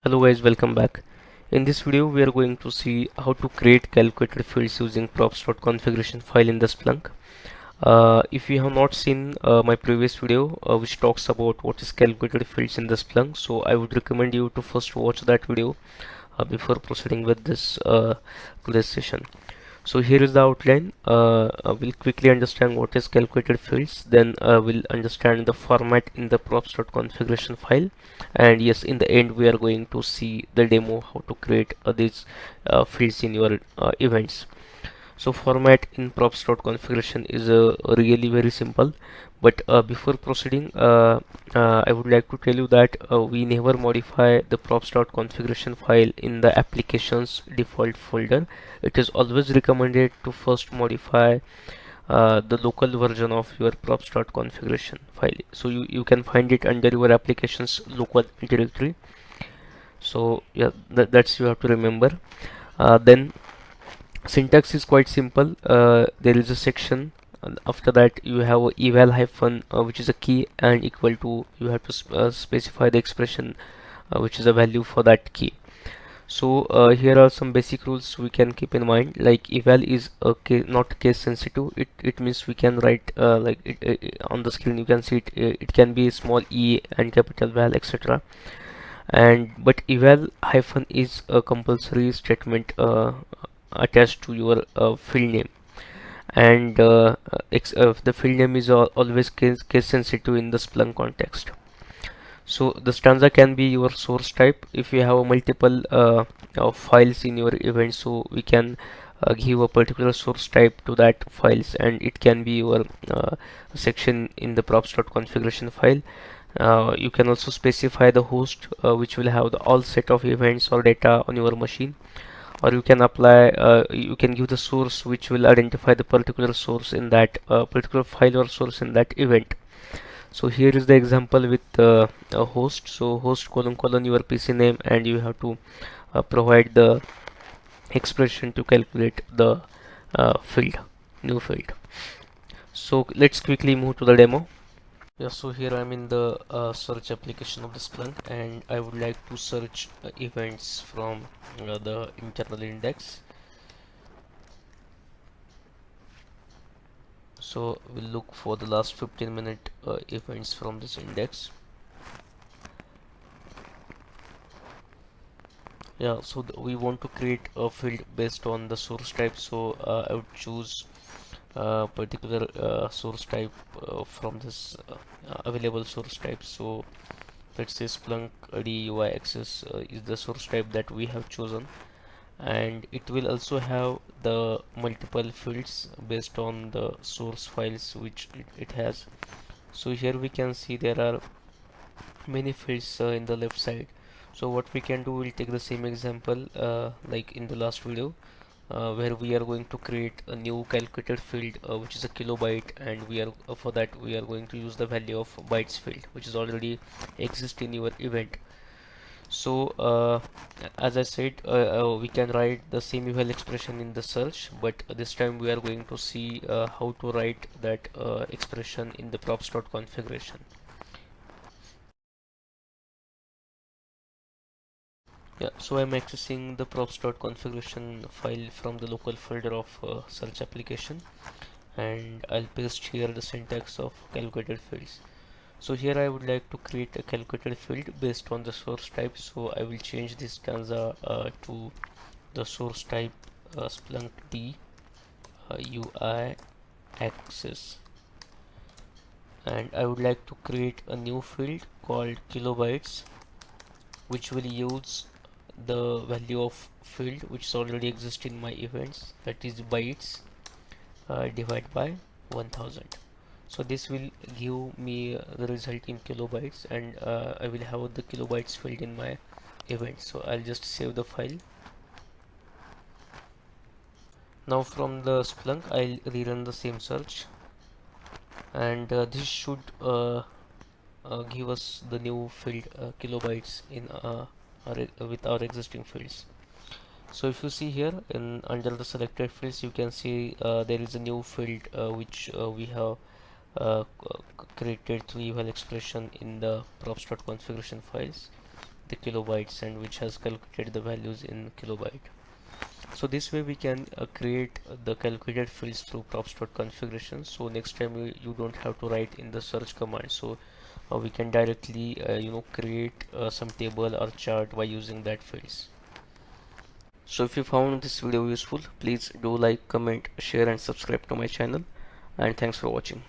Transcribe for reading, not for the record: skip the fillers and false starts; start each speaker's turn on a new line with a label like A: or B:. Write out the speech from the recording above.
A: Hello guys, welcome back. In this video, we are going to see how to create calculated fields using props.configuration file in the Splunk. If you have not seen my previous video, which talks about what is calculated fields in the Splunk, so I would recommend you to first watch that video before proceeding with this today's session. So here is the outline. We'll quickly understand what is calculated fields, then we'll understand the format in the props.configuration file, and yes, in the end we are going to see the demo how to create these fields in your events. So format in props.configuration is really very simple, but before proceeding, I would like to tell you that we never modify the props.configuration file in the application's default folder. It is always recommended to first modify the local version of your props.configuration file. So you can find it under your application's local directory. So yeah, that's you have to remember. Then syntax is quite simple. There is a section, and after that you have a eval hyphen, which is a key, and equal to, you have to specify the expression which is a value for that key. So here are some basic rules we can keep in mind. Like eval is not case sensitive. It means we can write on the screen you can see it. It can be small e and capital val, etc. And but eval hyphen is a compulsory statement attached to your field name, and the field name is always case sensitive in the Splunk context. So the stanza can be your source type. If you have a multiple files in your event, so we can give a particular source type to that files, and it can be your section in the props.configuration file. You can also specify the host, which will have the all set of events or data on your machine, or you can apply, you can give the source which will identify the particular source in that particular file or source in that event. So here is the example with a host. So host colon colon your PC name, and you have to provide the expression to calculate the new field. So let's quickly move to the demo. Yeah, so here I'm in the search application of the Splunk, and I would like to search events from the internal index. So we'll look for the last 15-minute events from this index. Yeah, so we want to create a field based on the source type. So I would choose a particular source type from this available source type. So let's say Splunk DUI access is the source type that we have chosen, and it will also have the multiple fields based on the source files which it has. So here we can see there are many fields in the left side. So what we can do, we'll take the same example like in the last video, where we are going to create a new calculated field which is a kilobyte, and we are for that we are going to use the value of bytes field which is already exist in your event. So as I said, we can write the same eval expression in the search, but this time we are going to see how to write that expression in the props.configuration. Yeah, so I'm accessing the props.configuration file from the local folder of search application, and I'll paste here the syntax of calculated fields. So here I would like to create a calculated field based on the source type. So I will change this stanza to the source type Splunk D UI access, and I would like to create a new field called kilobytes, which will use the value of field which already exists in my events, that is bytes divided by 1000. So this will give me the result in kilobytes, and I will have the kilobytes field in my event. So I'll just save the file. Now from the Splunk I'll rerun the same search, and this should give us the new field kilobytes in with our existing fields. So if you see here in under the selected fields, you can see there is a new field which we have created through eval expression in the props.configuration files. the kilobytes and which has calculated the values in kilobyte. So this way we can create the calculated fields through props.configuration. So next time you don't have to write in the search command. So we can directly create some table or chart by using that fields. So if you found this video useful, please do like, comment, share and subscribe to my channel, and thanks for watching.